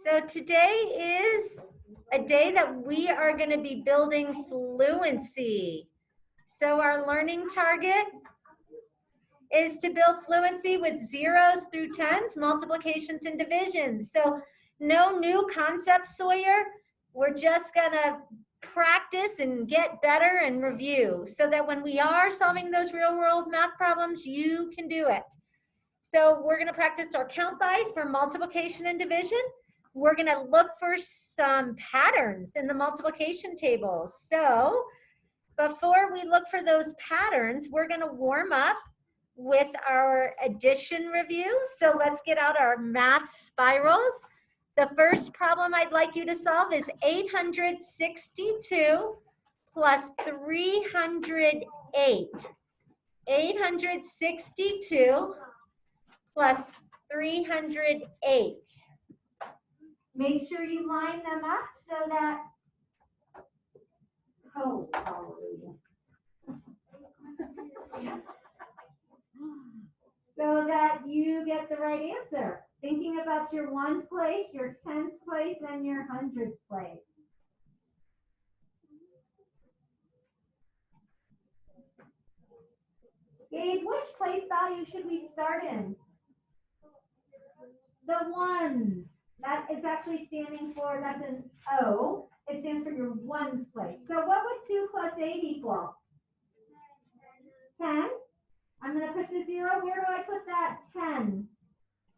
So today is a day that we are going to be building fluency. So our learning target is to build fluency with zeros through tens, multiplications and divisions. So no new concepts, Sawyer. We're just going to practice and get better and review so that when we are solving those real world math problems, you can do it. So we're going to practice our count bys for multiplication and division. We're going to look for some patterns in the multiplication tables. So before we look for those patterns, we're going to warm up with our addition review. So let's get out our math spirals. The first problem I'd like you to solve is 862 plus 308. 862 plus 308. Make sure you line them up so that, oh, hallelujah. So that you get the right answer. Thinking about your ones place, your tens place, and your hundreds place. Gabe, which place value should we start in? The ones. That is actually standing for, that's an O. It stands for your ones place. So what would 2 plus 8 equal? 10. I'm going to put the 0. Where do I put that 10?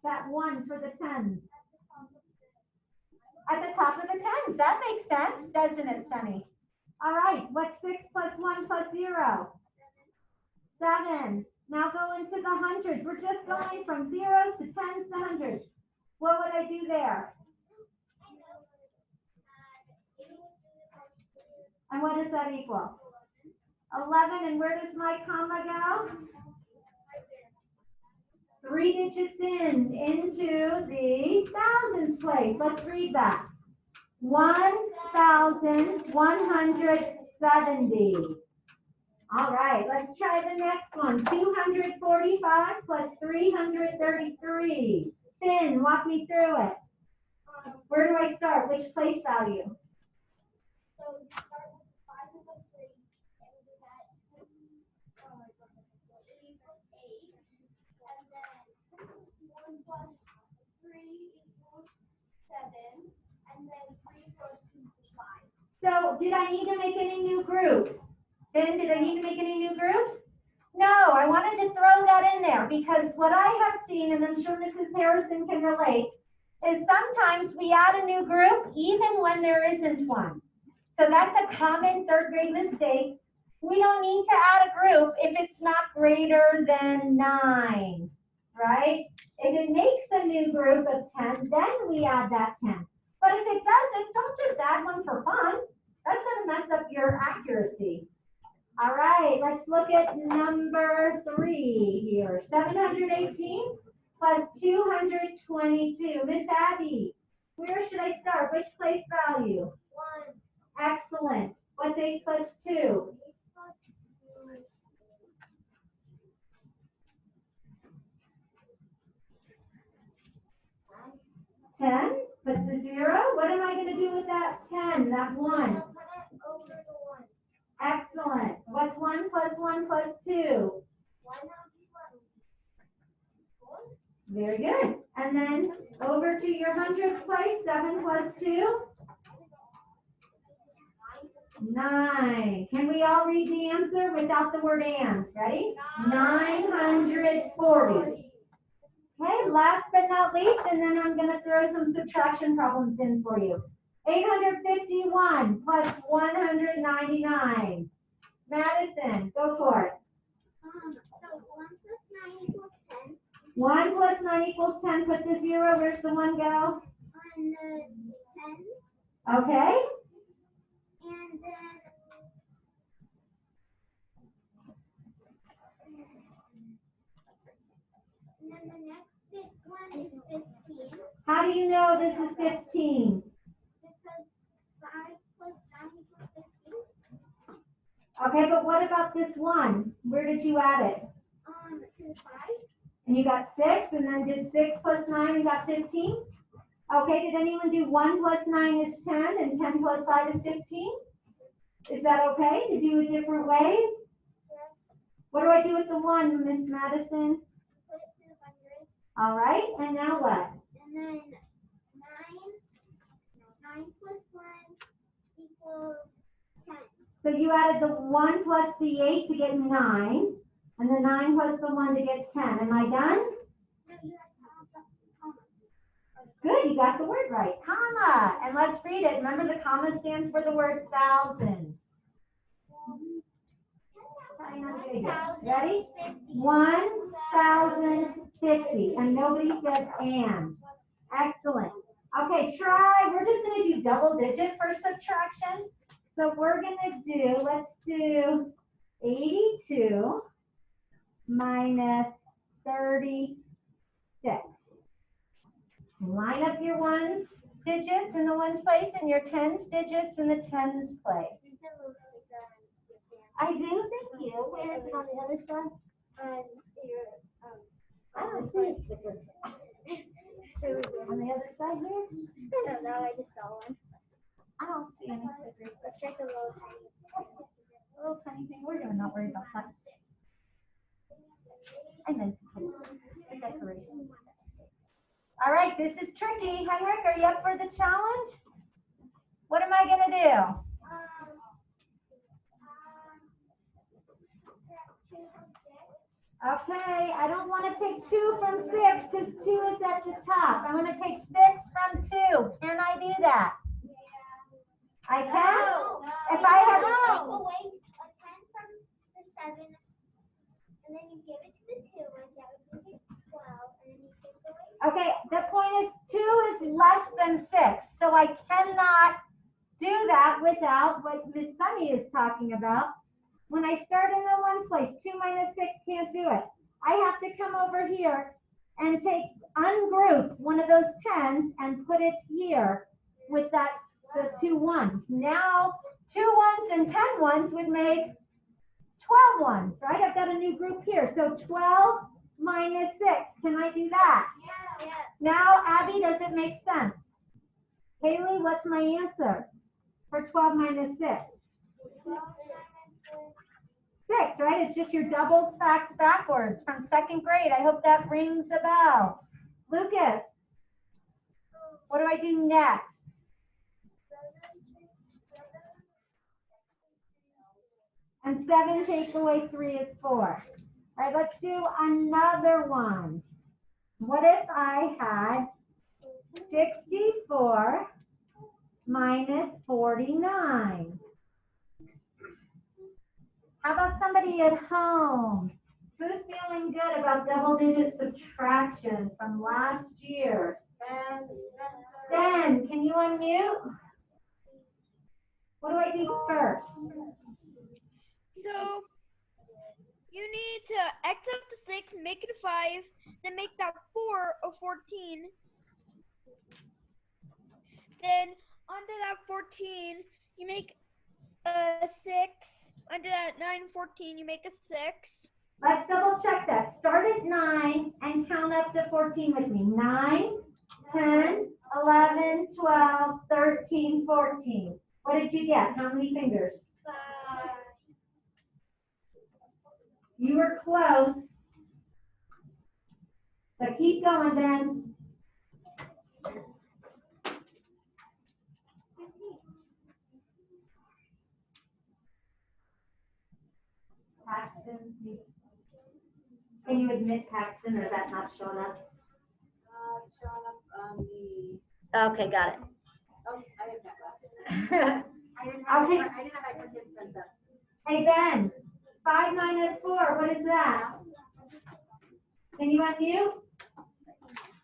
That 1 for the tens? At the top of the tens. That makes sense, doesn't it, Sunny? All right. What's 6 plus 1 plus 0? 7. Now go into the hundreds. We're just going from zeros to tens to hundreds. What would I do there? And what does that equal? 11. And where does my comma go? 3 digits into the thousands place. Let's read that. 1,170. All right, let's try the next one. 245 plus 333. Finn, walk me through it. Where do I start? Which place value? So you start with 5 plus 3, and we got 3 plus 8, and then 1 plus 3 equals 7, and then 3 plus 2 equals 5. So did I need to make any new groups? Finn, did I need to make any new groups? No, I wanted to throw that in there because what I have seen, and I'm sure Mrs. Harrison can relate, is sometimes we add a new group even when there isn't one. So that's a common third grade mistake. We don't need to add a group if it's not greater than 9, right? If it makes a new group of 10, then we add that 10. But if it doesn't, don't just add one for fun. That's going to mess up your accuracy. All right, let's look at number 3 here. 718 plus 222. Miss Abby, where should I start? Which place value? 1. Excellent. What's 8 plus 2? 8 plus 2. 10. Put the 0. What am I going to do with that 10, that 1? I'll put it over the 1. Excellent. What's 1 plus 1 plus 2? 1 will be 4. Very good. And then over to your hundreds place, 7 plus 2? 9. Can we all read the answer without the word and? Ready? 940. Okay, last but not least, and then I'm going to throw some subtraction problems in for you. 851 plus 199. Madison, go for it. So 1 plus 9 equals 10. 1 plus 9 equals 10. Put the 0. Where's the 1 go? On the 10. Okay. And then the next big one is 15. How do you know this is 15? Because 5 plus 9 equals 15. Okay, but what about this 1? Where did you add it? To the 5. And you got 6, and then did 6 plus 9 and got 15? Okay, did anyone do 1 plus 9 is 10 and 10 plus 5 is 15? Is that okay to do it different ways? Yes. What do I do with the 1, Miss Madison? Put it to 100. All right, and now what? And then 9 plus 1 equals 10. So you added the 1 plus the 8 to get 9, and the 9 plus the 1 to get 10. Am I done? No, you have to have the comma. Good, you got the word right. Comma. And let's read it. Remember, the comma stands for the word thousand. Ready? 1,050. And nobody said and. Excellent. Okay, try. We're just going to do double digit for subtraction. So we're going to do, let's do 82 minus 36. Line up your ones digits in the ones place and your tens digits in the tens place. I do, thank you. Where is it on the other side? I don't see it. On the other side here? I don't know, I just saw one. I don't see any stickers. It's just a little tiny. Little tiny thing. We're gonna not worry about that. I meant to put a decoration. All right, this is tricky. Henrik, are you up for the challenge? What am I gonna do? Okay, I don't want to take 2 from 6 because 2 is at the top. I want to take 6 from 2. Can I do that? I can? If I have Take away a 10 from the 7, and then you give it to the 2 ones. That would make it 12, and then you take away. Okay, the point is 2 is less than 6. So I cannot do that without what Miss Sunny is talking about. When I start in the ones place, 2 minus 6 can't do it. I have to come over here and ungroup one of those 10s and put it here with the 2 ones. Now, 2 ones and 10 ones would make 12 ones, right? I've got a new group here. So 12 minus 6. Can I do that? Yeah. Now, Abby, does it make sense? Haley, what's my answer for 12 minus 6? 6, right? It's just your double stacked backwards from 2nd grade. I hope that rings a bell. Lucas, what do I do next? And 7 take away 3 is 4. All right, let's do another one. What if I had 64 minus 49? How about somebody at home? Who's feeling good about double-digit subtraction from last year? Ben, can you unmute? What do I do first? So you need to X out the 6, make it a 5, then make that 4 a 14. Then under that 14, you make a 6. Under that 9, 14, you make a 6. Let's double check that. Start at 9 and count up to 14 with me. 9, 10, 11, 12, 13, 14. What did you get? How many fingers? 5. You were close. But keep going, Ben. 15. Paxton, can you admit Paxton, or is that not showing up? It's showing up on the. Okay, got it. Oh, I didn't have that. I didn't have Okay. my participants up. Hey, Ben, 5 minus 4, what is that? Can you unmute?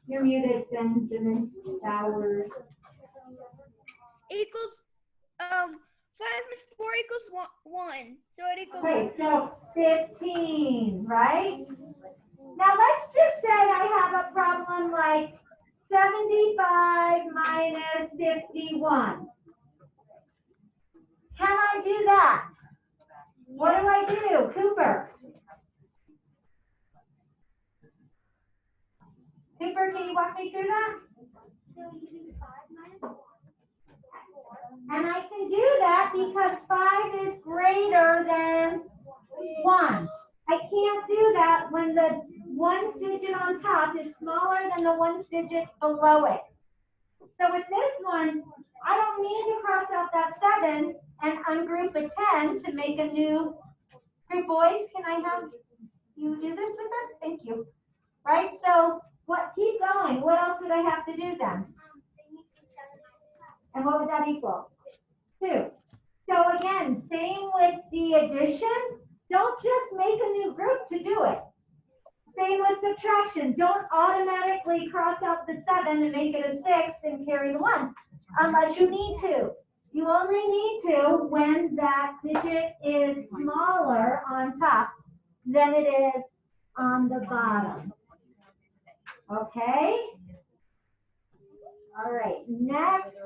You're muted, Benjamin Bowers. Equals 5 minus 4 equals 1. So it equals Okay, so 15, right? Now let's just say I have a problem like 75 minus 51. Can I do that? What do I do, Cooper? Cooper, can you walk me through that? So you do 5 minus 1 at 4. And I can do that because 5 is greater than 1. I can't do that when the 1 digit on top is smaller than the 1 digit below it. So with this one, I don't need to cross out that 7 and ungroup a 10 to make a new group. Boys, can I have you do this with us? Thank you. Right, so keep going. What else would I have to do then? And what would that equal? 2. So again, same with the addition. Don't just make a new group to do it. Same with subtraction. Don't automatically cross out the 7 and make it a 6 and carry the 1 unless you need to. You only need to when that digit is smaller on top than it is on the bottom. Okay? All right, next.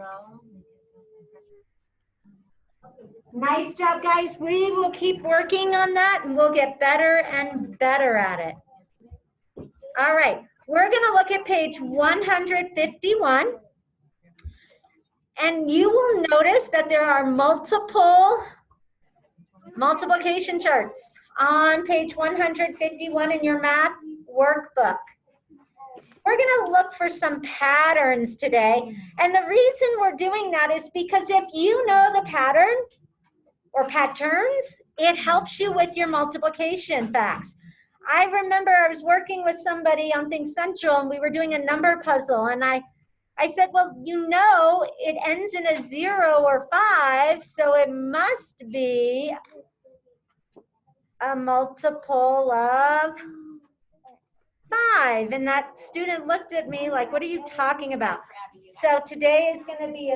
Nice job, guys. We will keep working on that and we'll get better and better at it. All right, we're going to look at page 151. And you will notice that there are multiple multiplication charts on page 151 in your math workbook. We're going to look for some patterns today. And the reason we're doing that is because if you know the pattern or patterns, it helps you with your multiplication facts. I remember I was working with somebody on Think Central and we were doing a number puzzle and I said, well, you know, it ends in a 0 or 5, so it must be a multiple of 5. And that student looked at me like, what are you talking about? So today is going to be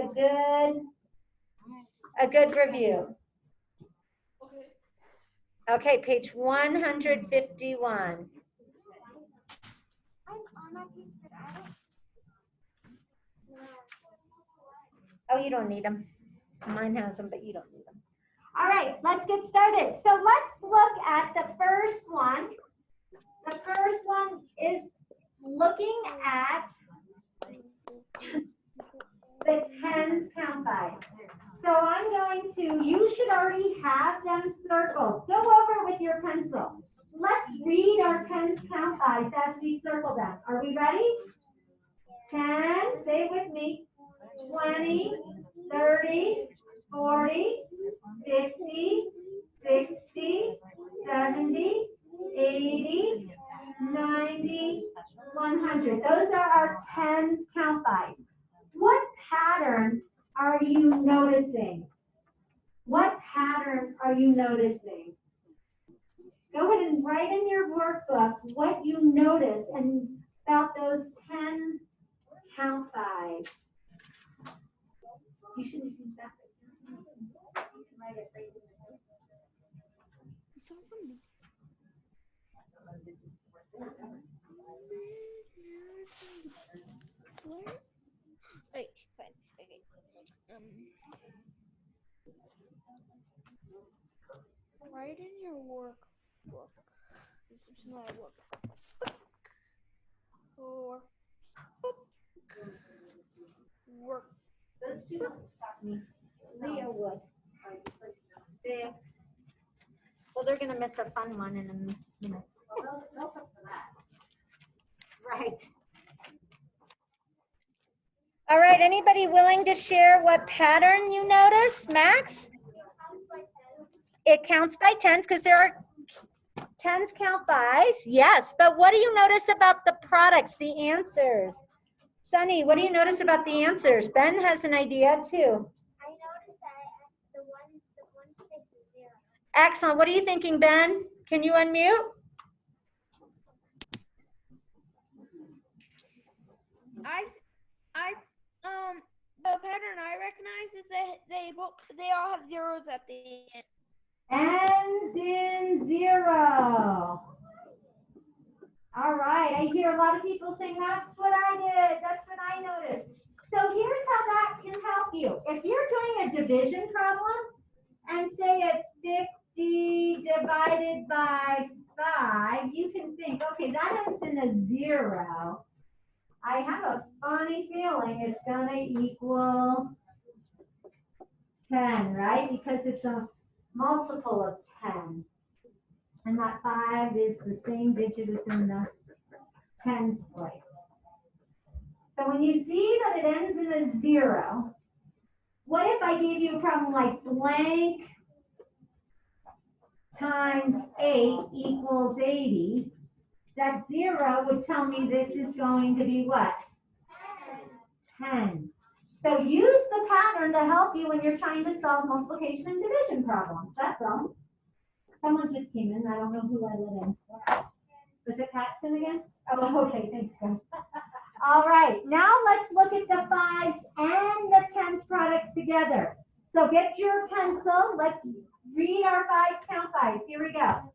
a good review. Okay, page 151. Oh, you don't need them. Mine has them, but you don't need them. All right, let's get started. So let's look at the first one. The first one is looking at the tens count by. So I'm going to, you should already have them circled. Go over with your pencil. Let's read our tens count bys as we circle them. Are we ready? 10, say it with me. 20, 30, 40, 50, 60, 70, 80, 90, 100. Those are our tens count bys. What pattern are you noticing? What pattern are you noticing? Go ahead and write in your workbook what you notice and about those tens count bys. You shouldn't use that. Wait, fine. Okay. Write in your workbook. This is my workbook. Work. Those two don't talk me. Leah would. 6. Well, they're going to miss a fun one in a minute. Well, they'll look for that. Right. All right, anybody willing to share what pattern you notice, Max? It counts by tens because there are tens count bys. Yes, but what do you notice about the products, the answers? Sunny, what do you notice about the answers? Ben has an idea too. I noticed that the one space is 0. Excellent. What are you thinking, Ben? Can you unmute? The pattern I recognize is that they all have zeros at the end. Ends in 0. All right. I hear a lot of people saying, that's what I did. That's what I noticed. So here's how that can help you. If you're doing a division problem and say it's 50 divided by 5, you can think, okay, that ends in a 0. I have a fun funny feeling it's gonna equal 10, right? Because it's a multiple of 10. And that 5 is the same digit as in the tens place. So when you see that it ends in a 0, what if I gave you a problem like blank times 8 equals 80? That 0 would tell me this is going to be what? 10. So use the pattern to help you when you're trying to solve multiplication and division problems. That's all. Someone just came in. I don't know who I let in. Was it Paxton again? Oh, okay. Thanks, guys. All right. Now let's look at the 5s and the 10s products together. So get your pencil. Let's read our 5s, count 5s. Here we go.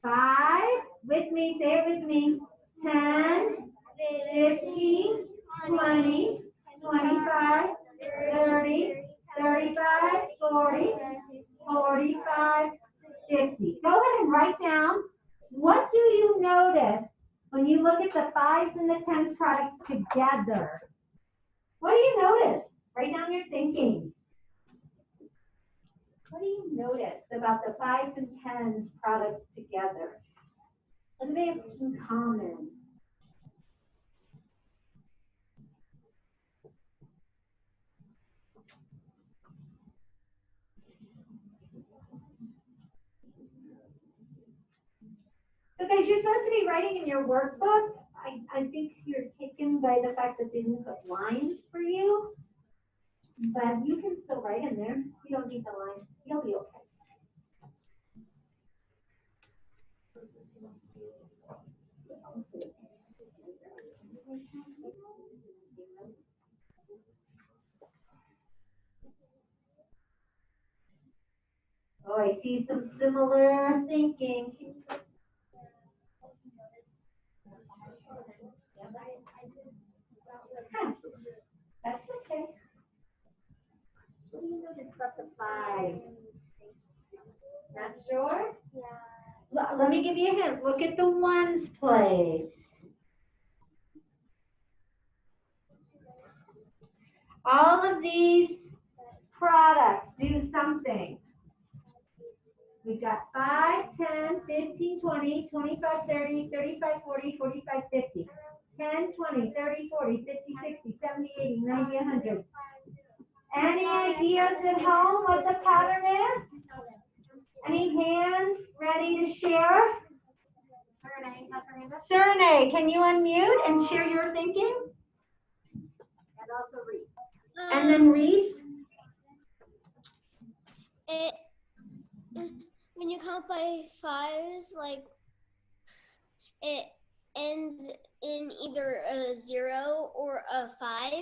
5, with me, say it with me. 10, 15, 20, 25, 30, 35, 40, 45, 50. Go ahead and write down, what do you notice when you look at the 5s and the 10s products together? What do you notice? Write down your thinking. What do you notice about the 5s and 10s products together? What do they have in common? So guys, you're supposed to be writing in your workbook. I think you're taken by the fact that they didn't put lines for you. But you can still write in there. You don't need the lines. You'll be okay. Oh, I see some similar thinking. That's okay. What do you notice about the 5? Not sure? Yeah. Let me give you a hint. Look at the 1s place. All of these products do something. We've got 5, 10, 15, 20, 25, 30, 35, 40, 45, 50. 10, 20, 30, 40, 50, 60, 70, 80, 90, 100. Any ideas at home what the pattern is? Any hands ready to share? Serene, can you unmute and share your thinking? And also Reese. And then Reese? When you count by 5s, like it ends in either a 0 or a 5.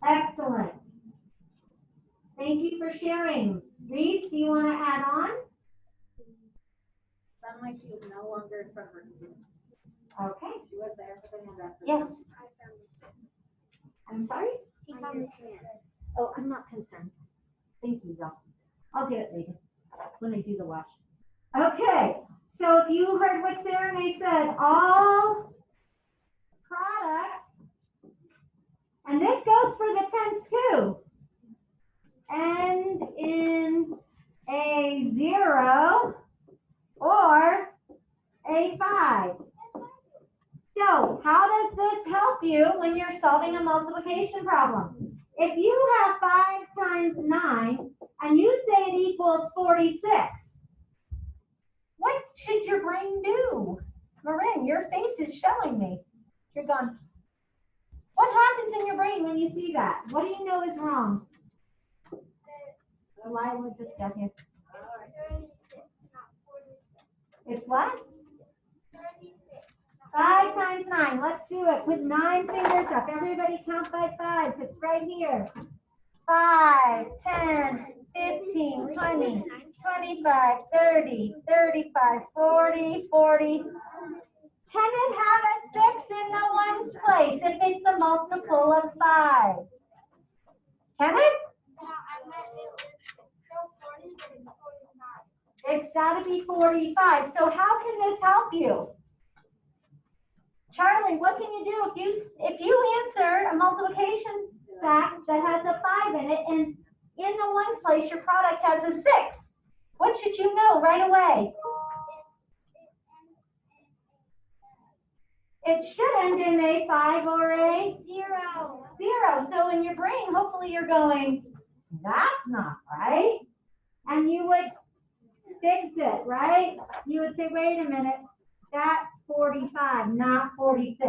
Excellent. Thank you for sharing. Reese, do you want to add on? Sounds like she is no longer in front of her computer. Okay. She was there, but then ended up. Yes. I'm sorry? She found the chance. Oh, I'm not concerned. Thank you, though. I'll get it later when I do the watch. Okay. So if you heard what Serene said, all products, and this goes for the 10s too, end in a 0 or a 5. So how does this help you when you're solving a multiplication problem? If you have 5 times 9 and you say it equals 46, what should your brain do? Marin, your face is showing me. You're gone. What happens in your brain when you see that? What do you know is wrong? Lila just got here. It's what? 5 times 9. Let's do it. Put 9 fingers up. Everybody count by 5s. It's right here. 5, 10, 15, 20, 25, 30, 35, 40, 40. Can it have a 6 in the 1s place if it's a multiple of 5? Can it? It's got to be 45. So how can this help you? Charlie, what can you do if you answer a multiplication fact that has a 5 in it, and in the ones place your product has a 6? What should you know right away? It should end in a 5 or a 0. So in your brain, hopefully you're going, that's not right. And you would fix it, right? You would say, wait a minute, that's 45, not 46.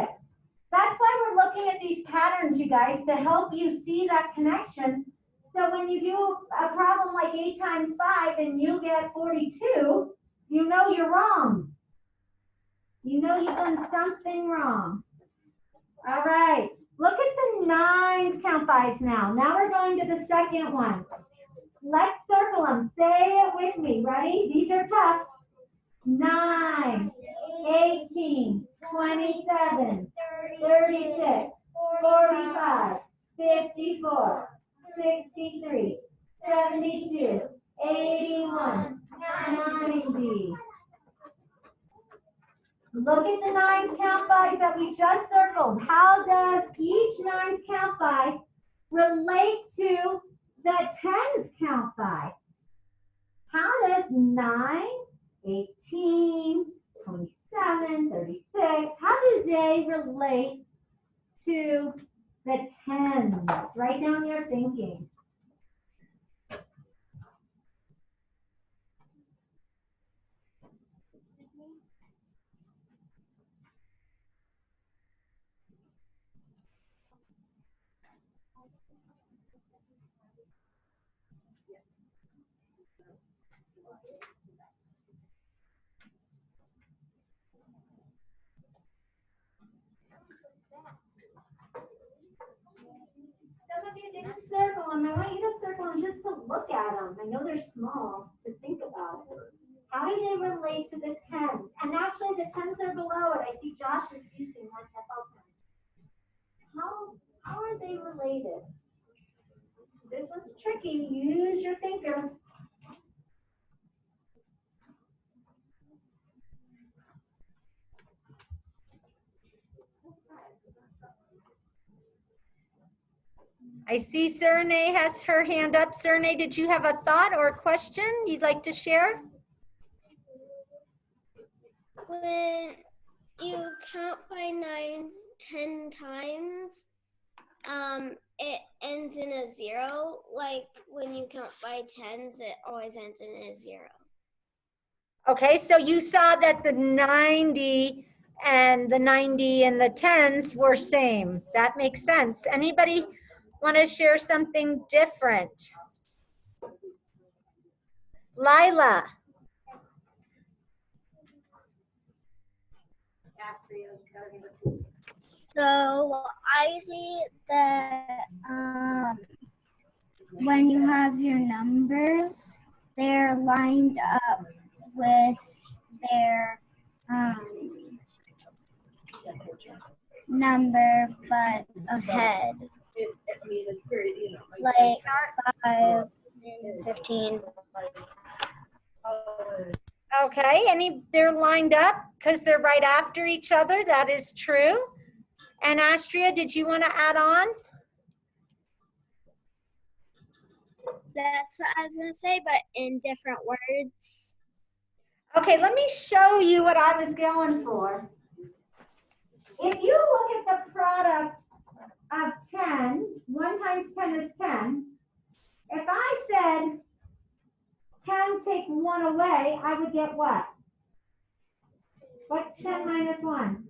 That's why we're looking at these patterns, you guys, to help you see that connection. So when you do a problem like 8 times 5 and you get 42, you know you're wrong. You know you've done something wrong. All right, look at the 9s count bys now. Now we're going to the second one. Let's circle them. Say it with me. Ready? These are tough. 9, 18, 27, 36, 45, 54, 63, 72, 81, 90. Look at the 9s count bys that we just circled. How does each 9s count by relate to the 10s count by? How does 9, 18, 27, 36, how do they relate to the 10s? Write down your thinking. Some of you didn't circle them. I want you to circle them just to look at them. I know they're small to think about. How do they relate to the 10s? And actually the 10s are below it. I see Josh is using one to help him. How are they related? This one's tricky. Use your thinker. I see Serene has her hand up. Serene, did you have a thought or a question you'd like to share? When you count by 9s 10 times, it ends in a 0. Like when you count by 10s, it always ends in a 0. Okay, so you saw that the 90 and the 10s were same. That makes sense. Anybody want to share something different? Lila. So I see that when you have your numbers, they're lined up with their number, but ahead. Like 5, 15. Okay, they're lined up because they're right after each other. That is true. And Astria, did you want to add on? That's what I was going to say, but in different words. Okay, let me show you what I was going for. If you look at the product of 10, 1 times 10 is 10. If I said 10 take 1 away, I would get what? What's 10 minus 1?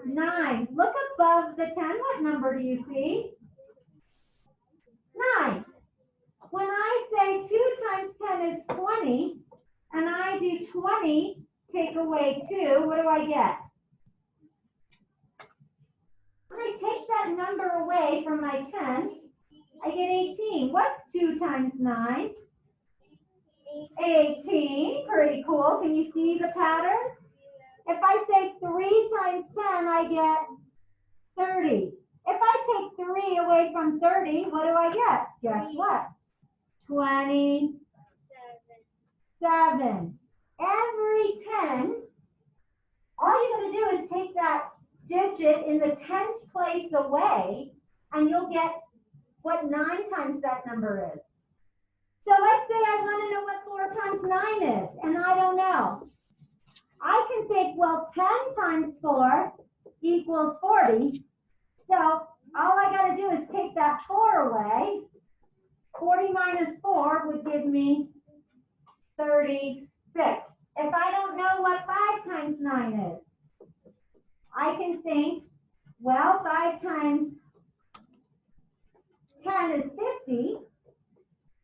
9. Look above the 10. What number do you see? 9. When I say 2 times 10 is 20, and I do 20, take away 2, what do I get? When I take that number away from my 10, I get 18. What's 2 times 9? 18. Pretty cool. Can you see the pattern? If I say 3 times 10, I get 30. If I take 3 away from 30, what do I get? Guess what? 27. Every 10 all you gotta do is take that digit in the tens place away, and you'll get what 9 times that number is. So let's say I want to know what 4 times 9 is, and I don't know. I can think, well, 10 times 4 equals 40. So all I got to do is take that 4 away. 40 minus 4 would give me 36. If I don't know what 5 times 9 is, I can think, well, 5 times 10 is 50,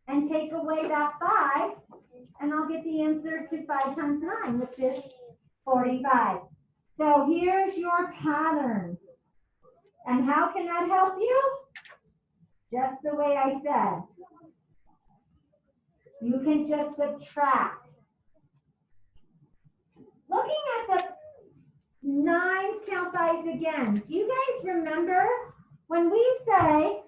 and take away that 5, and I'll get the answer to 5 times 9, which is 45. So here's your pattern. And how can that help you? Just the way I said. You can just subtract. Looking at the 9s count bys again. Do you guys remember when we say,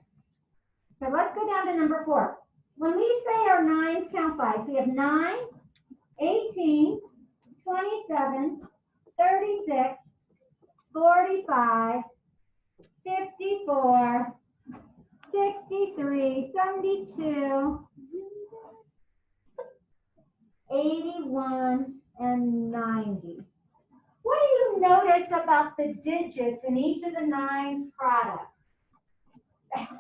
so let's go down to number 4. When we say our 9s count bys, we have 9, 18, 27, 36, 45, 54, 63, 72, 81, and 90. What do you notice about the digits in each of the 9's products?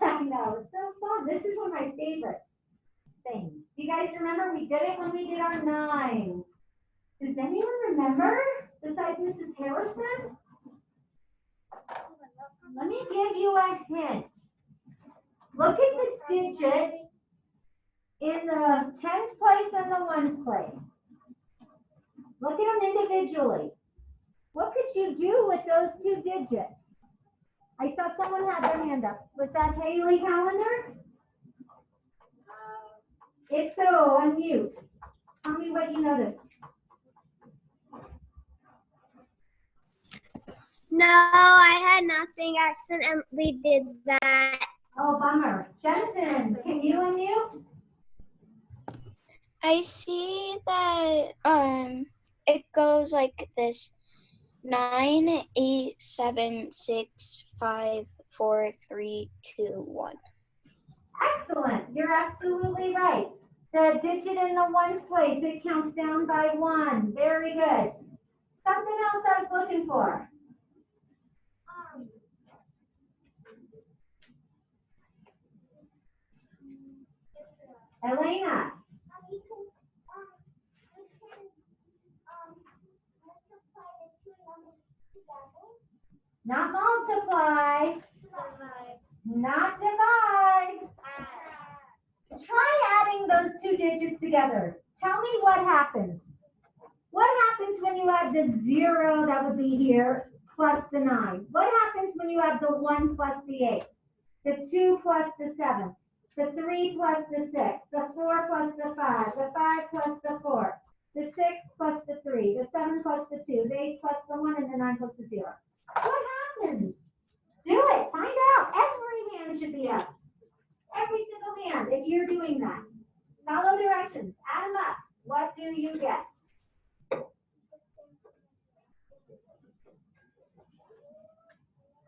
I know, it's so fun. This is one of my favorite things. Do you guys remember we did it when we did our 9s? Does anyone remember besides Mrs. Harrison? Let me give you a hint. Look at the digit in the tens place and the ones place. Look at them individually. What could you do with those 2 digits? I saw someone had their hand up. Was that Haley Callender? If so, unmute. Tell me what you noticed. No, I had nothing. Accidentally did that. Oh, bummer. Jensen, can you unmute? I see that it goes like this: 9, 8, 7, 6, 5, 4, 3, 2, 1. Excellent. You're absolutely right. The digit in the ones place, it counts down by 1. Very good. Something else I was looking for. Elena. You can multiply the 2 numbers together. Not multiply. Not divide. Try adding those 2 digits together. Tell me what happens. What happens when you add the 0 that would be here plus the 9? What happens when you add the 1 plus the 8? The 2 plus the 7? The 3 plus the 6? The 4 plus the 5? The 5 plus the 4? The 6 plus the 3? The 7 plus the 2? The 8 plus the 1? And the 9 plus the 0? What happens? Do it. Find out. Every hand should be up. Every single hand, if you're doing that. Follow directions. Add them up. What do you get?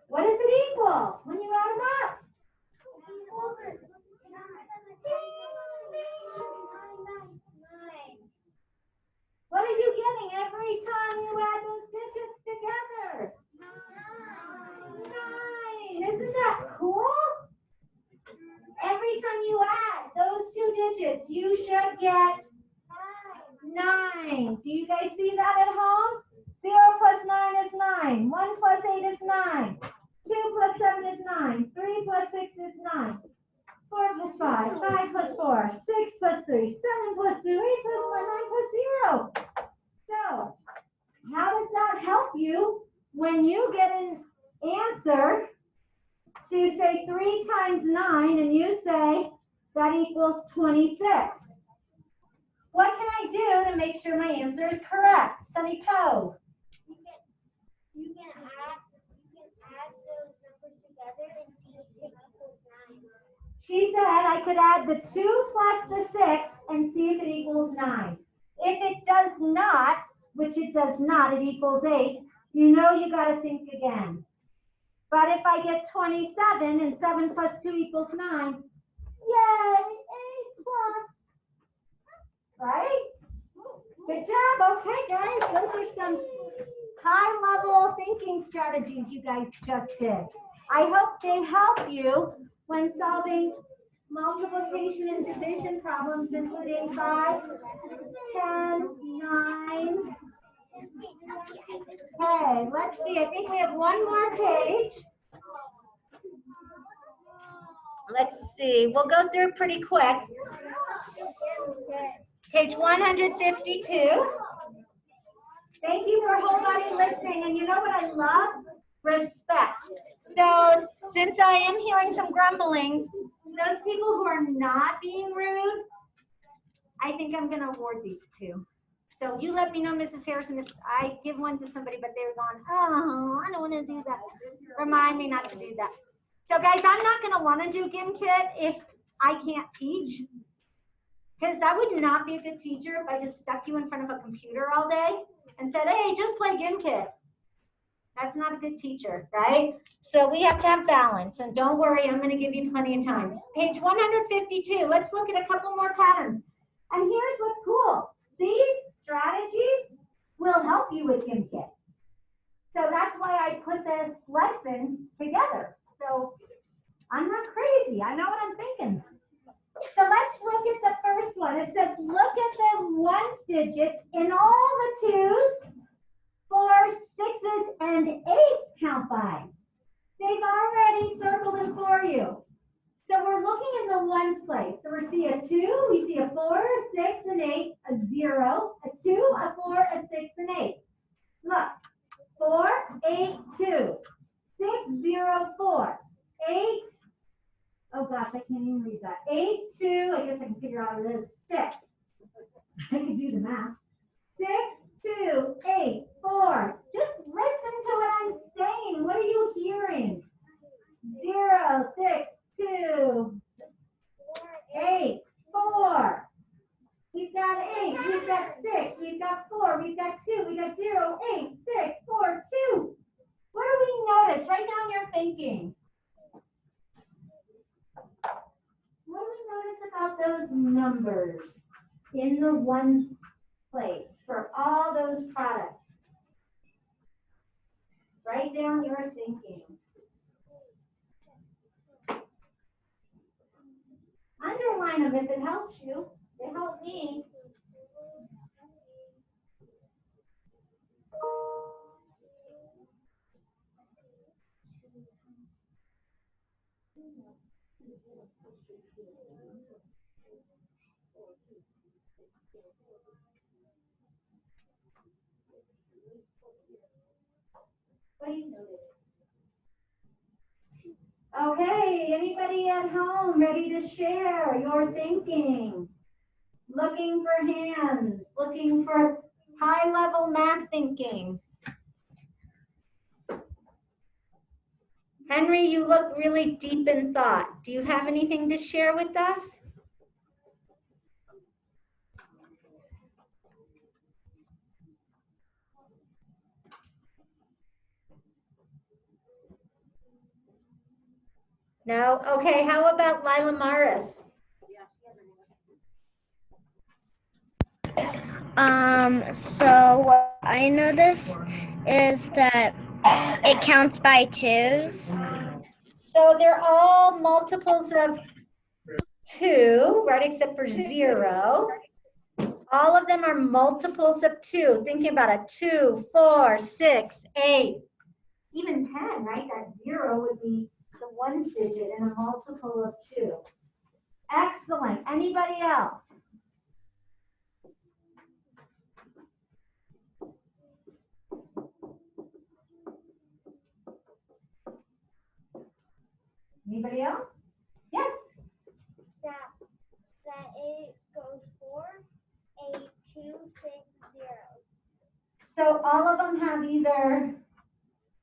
What does it equal when you add them up? What are you getting every time you add those digits together? 9. Isn't that cool? Every time you add those 2 digits, you should get 9. Do you guys see that at home? 0 plus 9 is 9. 1 plus 8 is 9. 2 plus 7 is 9. 3 plus 6 is 9. 4 plus 5. 5 plus 4. 6 plus 3. 7 plus 2. 8 plus 1. 9 plus 0. So, how does that help you when you get an answer to say 3 times 9 and you say that equals 26? What can I do to make sure my answer is correct? Sunny Poe. You can add those numbers together and see if it equals 9. She said I could add the 2 plus the 6 and see if it equals 9. If it does not, which it does not, it equals 8, you know you got to think again. But if I get 27 and 7 plus 2 equals 9, yay, A plus. Right? Good job. Okay, guys, those are some high-level thinking strategies you guys just did. I hope they help you when solving multiplication and division problems, including 5, 10, 9. Okay, let's see. I think we have one more page. Let's see. We'll go through pretty quick. Page 152. Thank you for whole body listening. And you know what I love? Respect. So since I am hearing some grumblings, those people who are not being rude, I think I'm going to award these two. So you let me know, Mrs. Harrison, if I give one to somebody, but they're going, oh, I don't want to do that. Remind me not to do that. So guys, I'm not going to want to do GimKit if I can't teach. Because I would not be a good teacher if I just stuck you in front of a computer all day and said, hey, just play GimKit. That's not a good teacher, right? So we have to have balance. And don't worry, I'm going to give you plenty of time. Page 152. Let's look at a couple more patterns. And here's what's cool. These strategies will help you with GimKit. So that's why I put this lesson together. So I'm not crazy. I know what I'm thinking. So let's look at the first one. It says, look at the ones digits in all the 2s, 4s, 6s, and 8s count bys. They've already circled them for you. So we're looking in the ones place. So we see a 2, we see a 4, a 6, an 8, a 0, a 2, a 4, a 6, and 8. Look, 4, 8, 2, 6, 0, 4, 8, oh gosh, I can't even read that. 8, 2, I guess I can figure out what it is. 6. I could do the math. 6, 2, 8, 4. Just listen to what I'm saying. What are you hearing? 0, 6, 2, 8, 4. We've got 8, we've got 6, we've got 4, we've got 2, we've got 0, 8, 6, 4, 2. What do we notice? Write down your thinking. What do we notice about those numbers in the ones place for all those products? Write down your thinking. Underline them if it helps you. They help me. What do you notice? Okay, anybody at home ready to share your thinking? Looking for hands, looking for high-level math thinking. Henry, you look really deep in thought. Do you have anything to share with us? No? Okay, how about Lila Maris? So what I noticed is that it counts by 2s. So they're all multiples of 2, right, except for 0. All of them are multiples of 2. Thinking about a 2, 4, 6, 8, even 10, right? That 0 would be the ones digit and a multiple of 2. Excellent. Anybody else? Anybody else? Yes. That 8 goes 4, 8, 2, 6, 0. So all of them have either,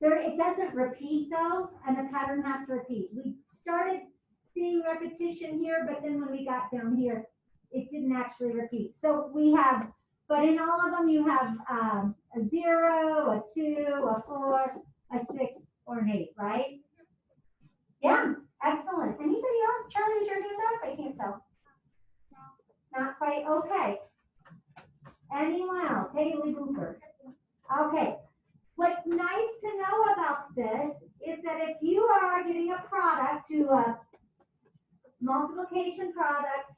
it doesn't repeat though, and the pattern has to repeat. We started seeing repetition here, but then when we got down here, it didn't actually repeat. So we have, but in all of them you have a 0, a 2, a 4, a 6, or an 8, right? Yeah, excellent. Anybody else? Charlie, was your hand up? I can't tell. Not quite, okay. Anyone else? Haley Booker. Okay. What's nice to know about this is that if you are getting a product to a multiplication product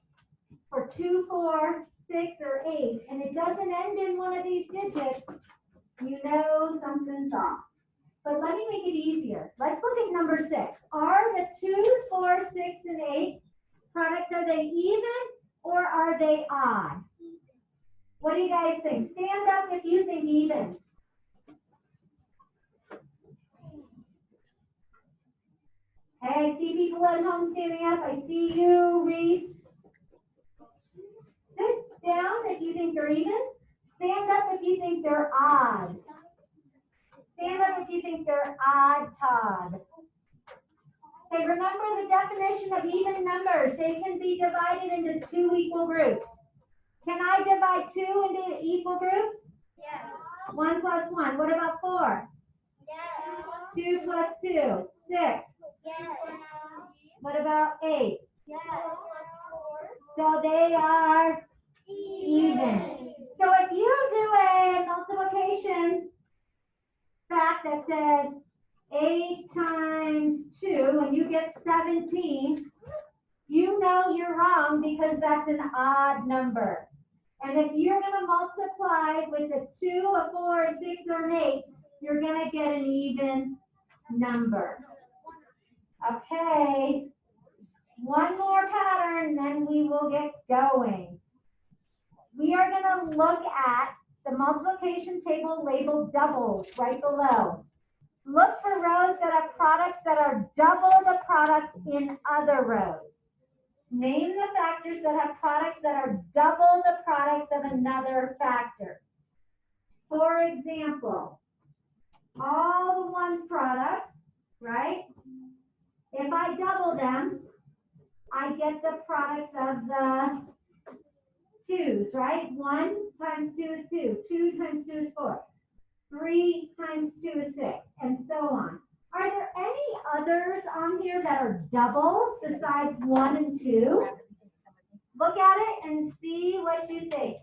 for 2, 4, 6, or 8, and it doesn't end in one of these digits, you know something's off. But let me make it easier. Let's look at number 6. Are the 2s, 4s, 6, and 8 products, are they even or are they odd? What do you guys think? Stand up if you think even. Hey, I see people at home standing up. I see you, Reese. Sit down if you think they're even. Stand up if you think they're odd. Stand up if you think they're odd, Todd. Okay, remember the definition of even numbers. They can be divided into 2 equal groups. Can I divide 2 into equal groups? Yes. 1 plus 1. What about 4? Yes. 2 plus 2. 6. Yes. What about 8? Yes. So they are even. So if you do a multiplication fact that says 8 times 2 and you get 17, you know you're wrong because that's an odd number. And if you're going to multiply with a 2, a 4, a 6, or an 8, you're going to get an even number. Okay. One more pattern, then we will get going. We are going to look at the multiplication table labeled doubles right below. Look for rows that have products that are double the product in other rows. Name the factors that have products that are double the products of another factor. For example, all the ones products, right? If I double them, I get the products of the 2's, right? 1 times 2 is 2. 2 times 2 is 4. 3 times 2 is 6, and so on. Are there any others on here that are doubles besides 1 and 2? Look at it and see what you think.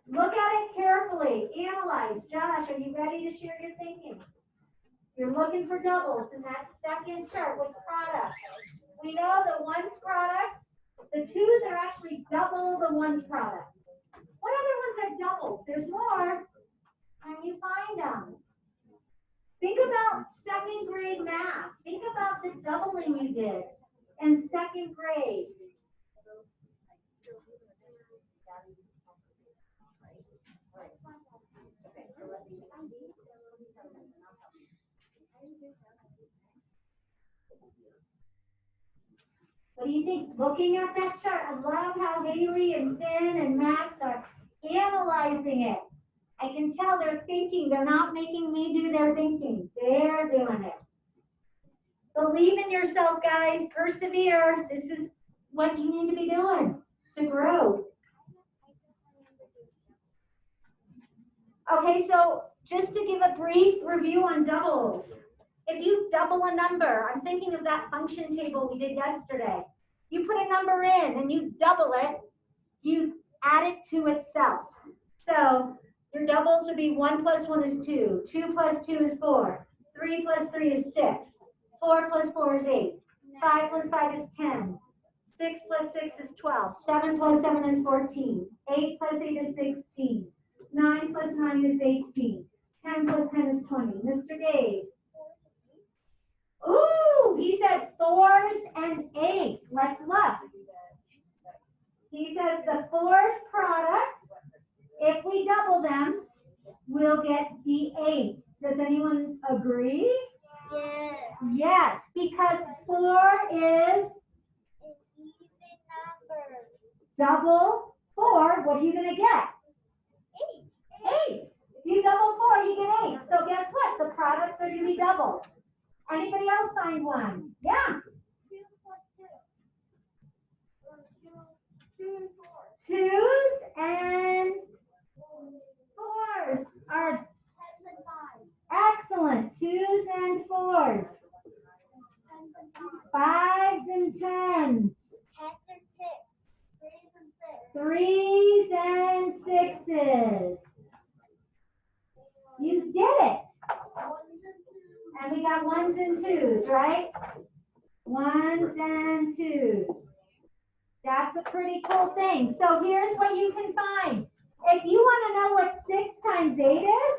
Look at it carefully. Analyze. Josh, are you ready to share your thinking? You're looking for doubles in that second chart with products. We know the 1's products, the 2's are actually double the 1's products. What other ones are doubles? There's more. Can you find them? Think about second grade math. Think about the doubling you did in second grade. What do you think? Looking at that chart, I love how Haley and Finn and Max are analyzing it. I can tell they're thinking. They're not making me do their thinking. They're doing it. Believe in yourself, guys. Persevere. This is what you need to be doing to grow. Okay, so just to give a brief review on doubles. If you double a number, I'm thinking of that function table we did yesterday. You put a number in and you double it, you add it to itself. So your doubles would be 1 plus 1 is 2, 2 plus 2 is 4, 3 plus 3 is 6, 4 plus 4 is 8, 5 plus 5 is 10, 6 plus 6 is 12, 7 plus 7 is 14, 8 plus 8 is 16, 9 plus 9 is 18, 10 plus 10 is 20. Mr. Dave. Ooh, he said 4s and 8s. Let's look. He says the 4s products, if we double them, we'll get the 8. Does anyone agree? Yes. Yes, because 4 is An even number. double 4. What are you going to get? 8. If you double 4, you get 8. So guess what? The products are going to be doubled. Anybody else find one? Yeah. 2 plus 2. Or 2 and 4. twos and fours are excellent. Twos and fours. Fives and tens. Threes and sixes. You did it. And we got ones and twos, right? Ones and twos. That's a pretty cool thing. So here's what you can find. If you want to know what 6 times 8 is,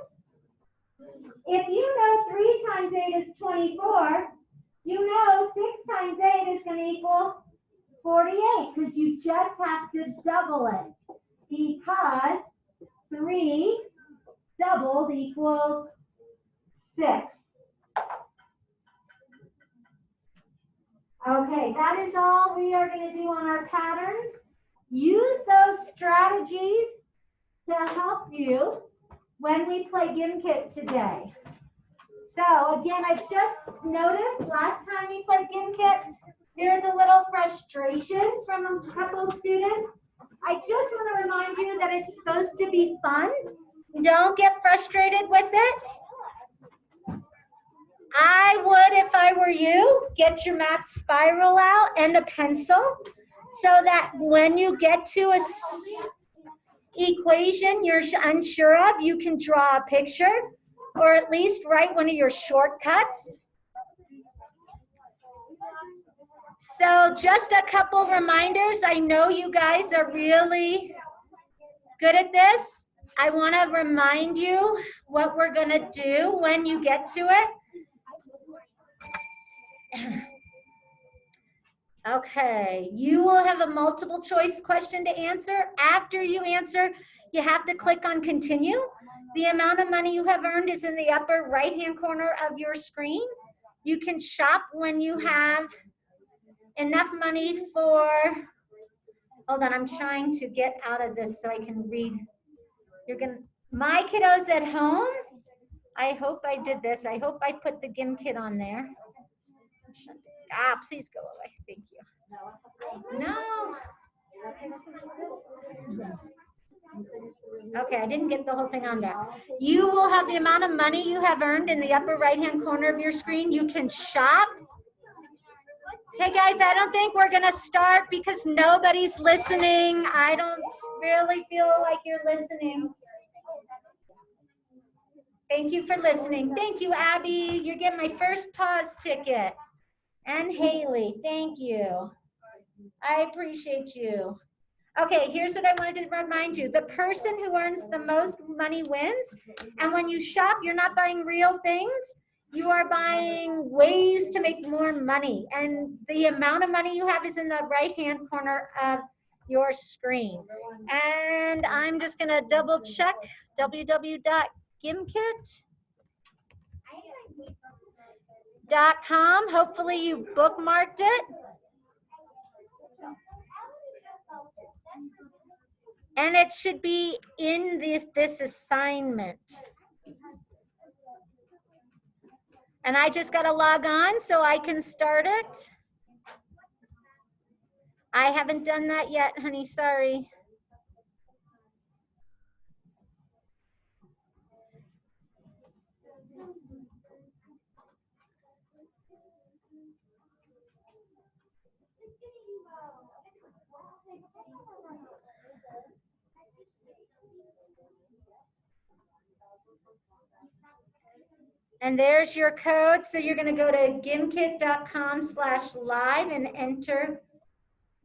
if you know 3 times 8 is 24, you know 6 times 8 is going to equal 48 because you just have to double it because 3 doubled equals 6. Okay, that is all we are going to do on our patterns. Use those strategies to help you when we play Gimkit today. So again, I just noticed last time we played Gimkit, there's a little frustration from a couple of students. I just want to remind you that it's supposed to be fun. Don't get frustrated with it. I would, if I were you, get your math spiral out and a pencil so that when you get to a equation you're unsure of, you can draw a picture or at least write one of your shortcuts. So just a couple reminders. I know you guys are really good at this. I want to remind you what we're going to do when you get to it. Okay, you will have a multiple choice question to answer. After you answer, you have to click on continue. The amount of money you have earned is in the upper right-hand corner of your screen. You can shop when you have enough money for, hold on, I'm trying to get out of this so I can read. My kiddos at home, I hope I did this. I hope I put the Gimkit on there. Please go away. Thank you. No. Okay, I didn't get the whole thing on there. You will have the amount of money you have earned in the upper right-hand corner of your screen. You can shop. Okay, guys, I don't think we're going to start because nobody's listening. I don't really feel like you're listening. Thank you for listening. Thank you, Abby. You're getting my first pause ticket. And Haley, thank you. I appreciate you. Okay, here's what I wanted to remind you. The person who earns the most money wins. And when you shop, you're not buying real things. You are buying ways to make more money. And the amount of money you have is in the right-hand corner of your screen. And I'm just going to double check www.gimkit.com. Hopefully you bookmarked it. And it should be in this assignment. And I just got to log on so I can start it. I haven't done that yet, honey, sorry. And there's your code. So you're going to go to gimkit.com/live and enter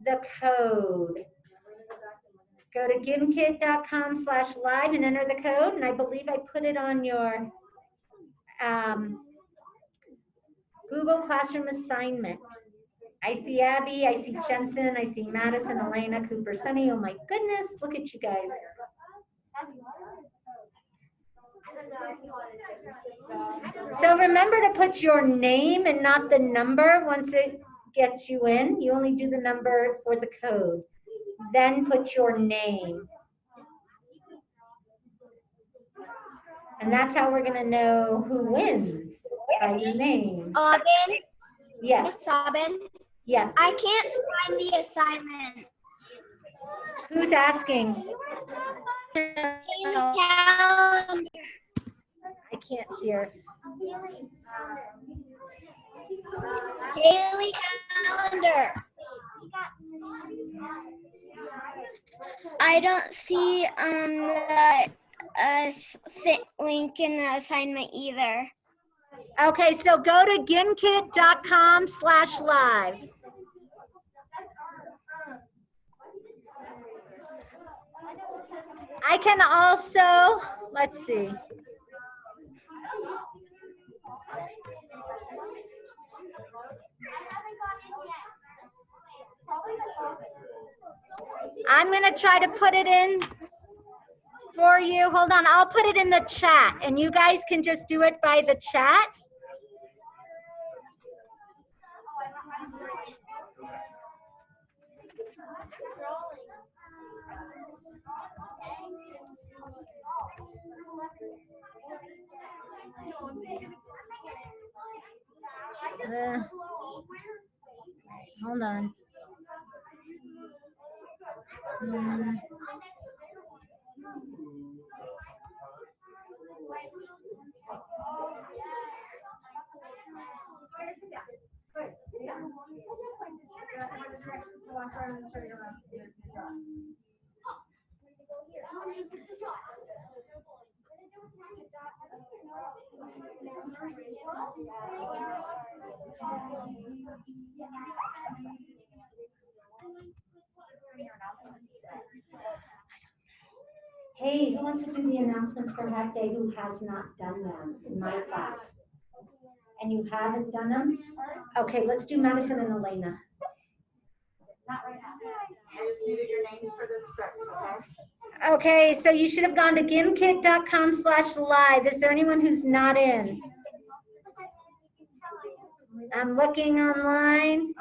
the code. Go to gimkit.com/live and enter the code. And I believe I put it on your Google Classroom assignment. I see Abby, I see Jensen, I see Madison, Elena, Cooper, Sunny. Oh my goodness, look at you guys. So remember to put your name and not the number once it gets you in. You only do the number for the code. Then put your name. And that's how we're going to know who wins, by your name. Aubin? Yes. Miss Aubin? Yes. I can't find the assignment. Who's asking? Calendar. I can't hear. Daily calendar. I don't see the link in the assignment either. Okay, so go to gimkit.com/live. I can also, let's see. I'm gonna try to put it in for you. Hold on, I'll put it in the chat and you guys can just do it by the chat. Hold on. Hey, who wants to do the announcements for Hack Day who has not done them in my class? And you haven't done them? Okay, let's do Madison and Elena. Not right now. I just needed your names for the scripts, okay? Okay, so you should have gone to gimkit.com/live. Is there anyone who's not in? I'm looking online.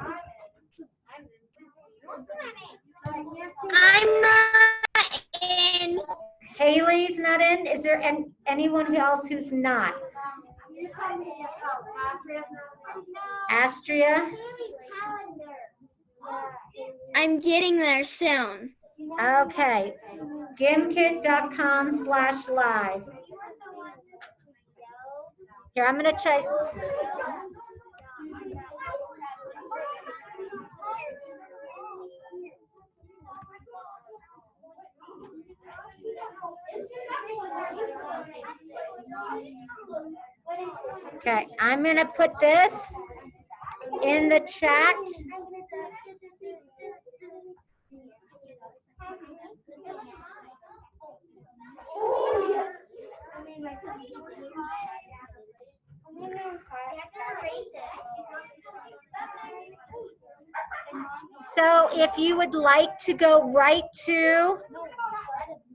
I'm not in. Haley's not in. Is there anyone else who's not? Astria? I'm getting there soon. Okay. Gimkit.com/live. Here, I'm going to check. Okay, I'm going to put this in the chat. So if you would like to go right to,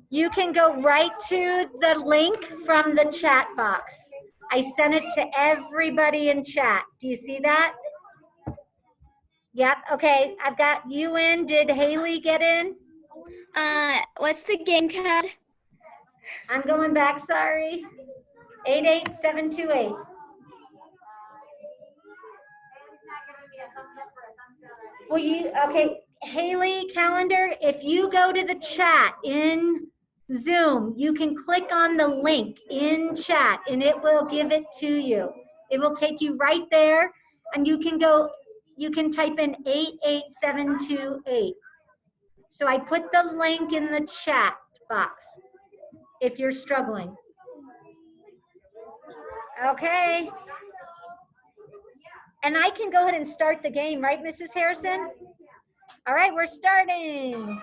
you can go right to the link from the chat box. I sent it to everybody in chat. Do you see that? Yep, okay, I've got you in. Did Haley get in? What's the game code? I'm going back, sorry. 88728. Well, okay, Haley Calendar, if you go to the chat in Zoom, you can click on the link in chat and it will give it to you. It will take you right there and you can type in 88728. So I put the link in the chat box if you're struggling. Okay. And I can go ahead and start the game, right, Mrs. Harrison? All right, we're starting.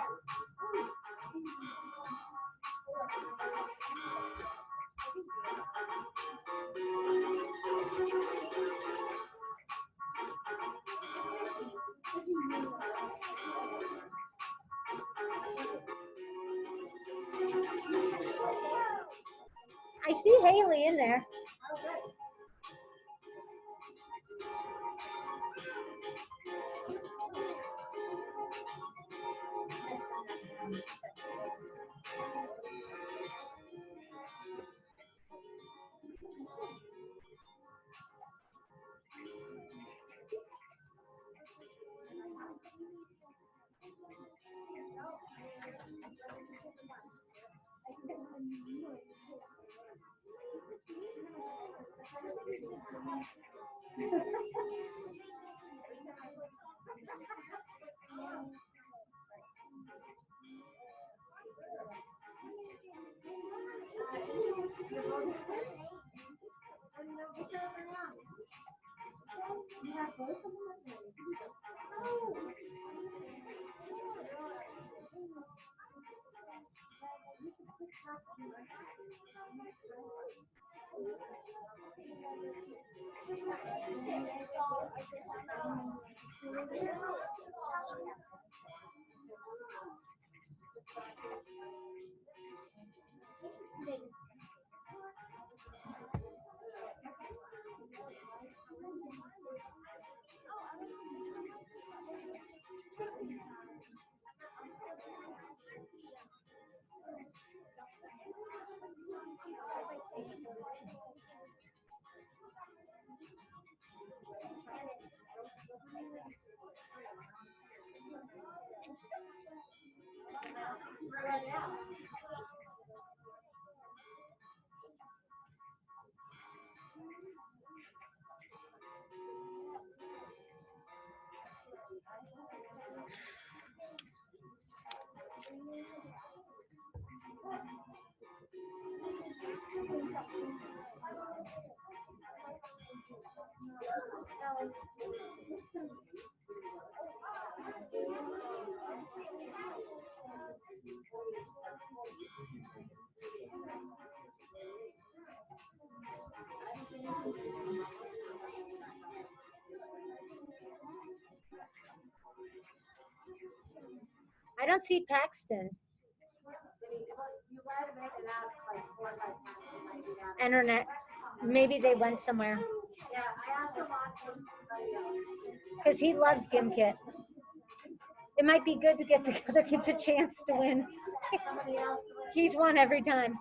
I see Haley in there. I don't see Paxton. Internet. Maybe they went somewhere. Because he loves Gimkit. It might be good to get the other kids a chance to win. He's won every time.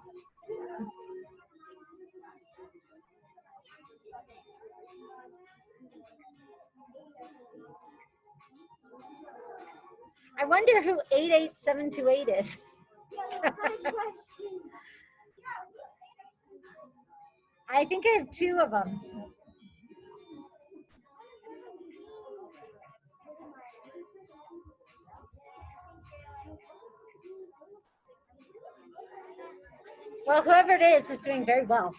I wonder who 88728 is. I think I have two of them. Well, whoever it is doing very well.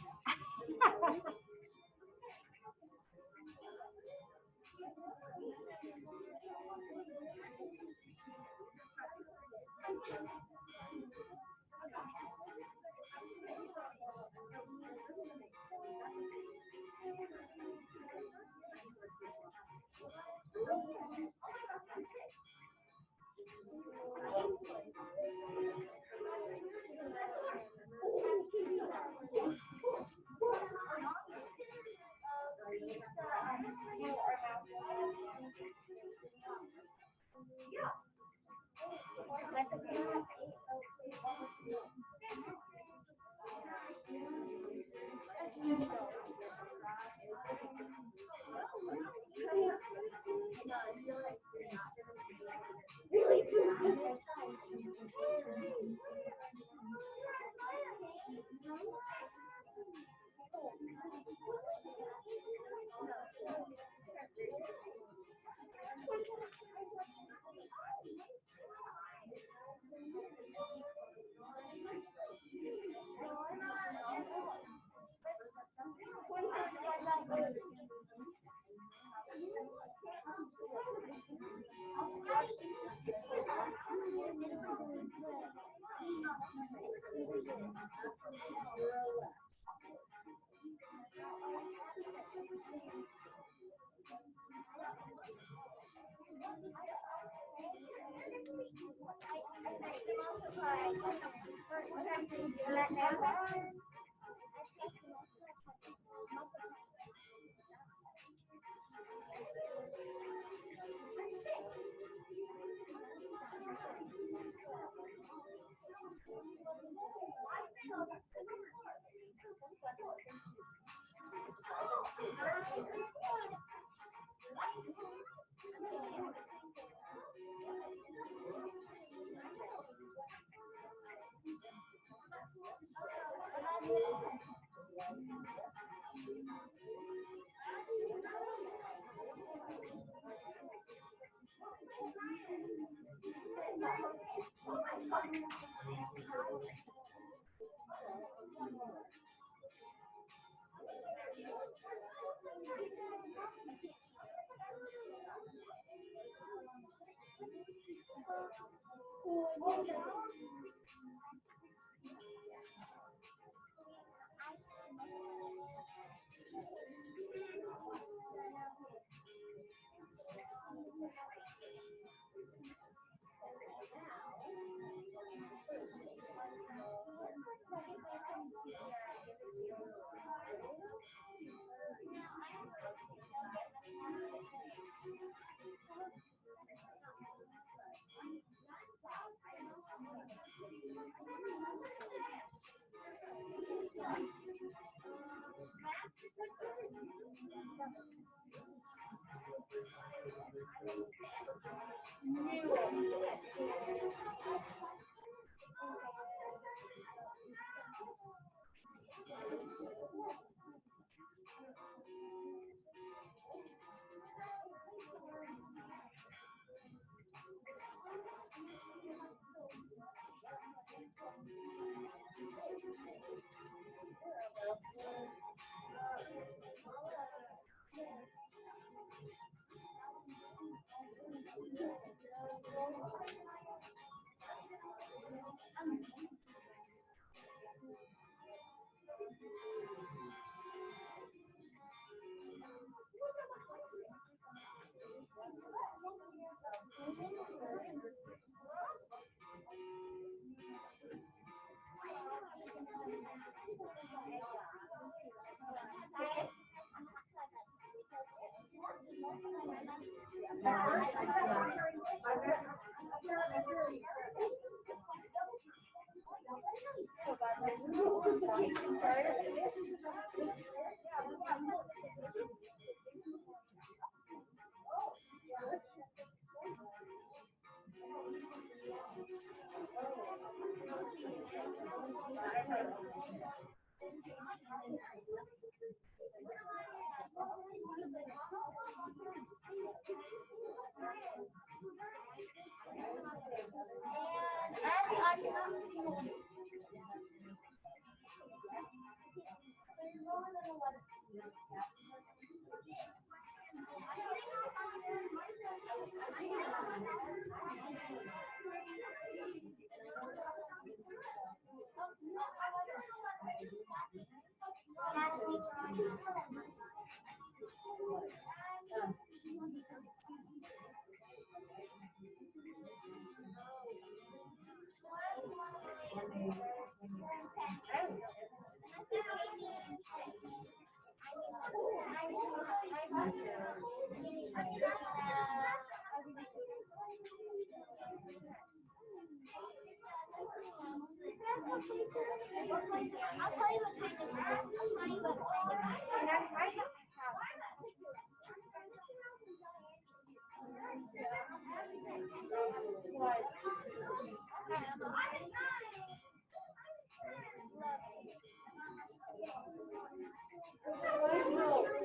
I'll tell you what kind of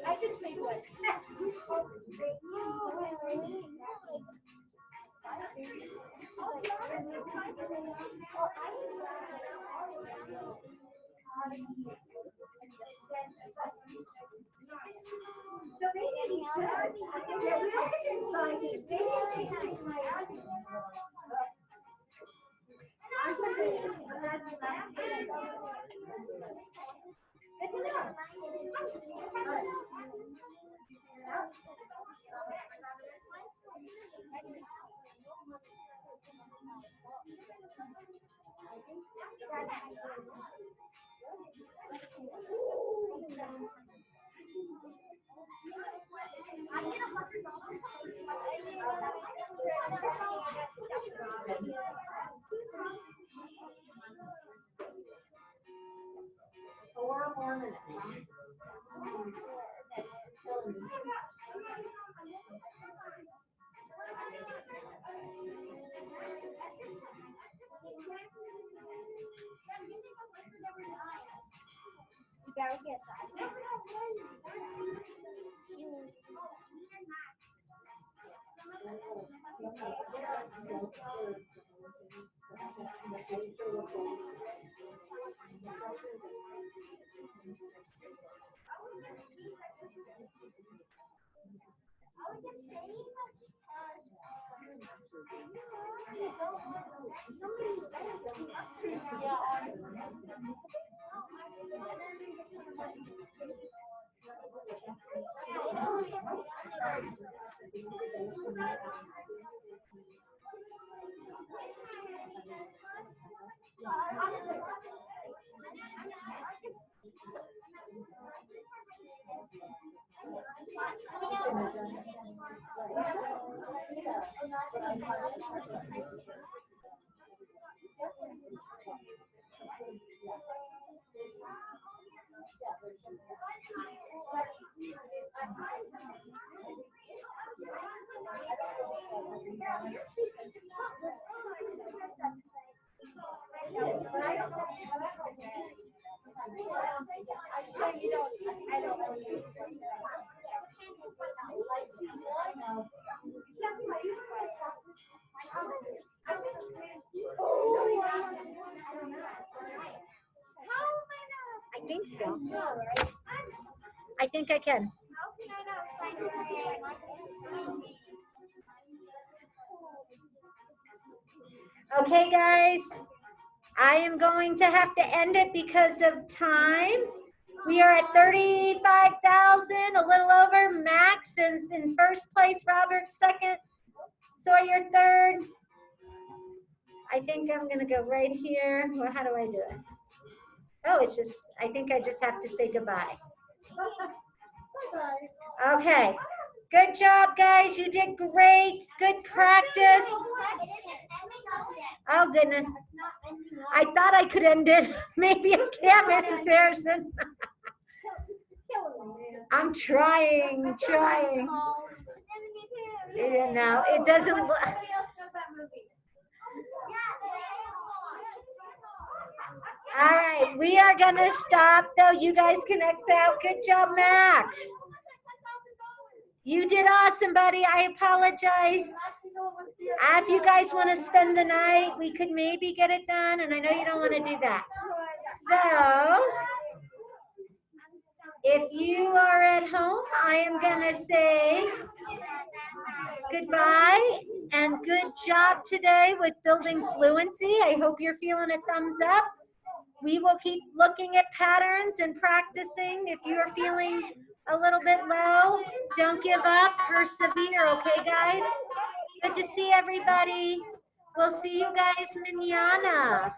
I can say what. So maybe we should. Yeah, we don't get excited. I'm just saying, that's good. Good enough. Four more minutes. You gotta get that. I think so. I think I can. Okay, guys, I am going to have to end it because of time. We are at 35,000, a little over. Max is in first place, Robert second, Sawyer third. I think I'm gonna go right here. Well, how do I do it? Oh, it's just, I think I just have to say goodbye. Okay, good job, guys. You did great. Good practice. Oh, goodness. I thought I could end it. Maybe I can't, Mrs. Harrison. I'm trying. Yeah, no, it doesn't. All right, we are going to stop, though. You guys can X out. Good job, Max. You did awesome, buddy. I apologize. If you guys want to spend the night, we could maybe get it done, and I know you don't want to do that. So, if you are at home, I am going to say goodbye and good job today with building fluency. I hope you're feeling a thumbs up. We will keep looking at patterns and practicing. If you are feeling a little bit low, don't give up, persevere, okay, guys? Good to see everybody. We'll see you guys mañana.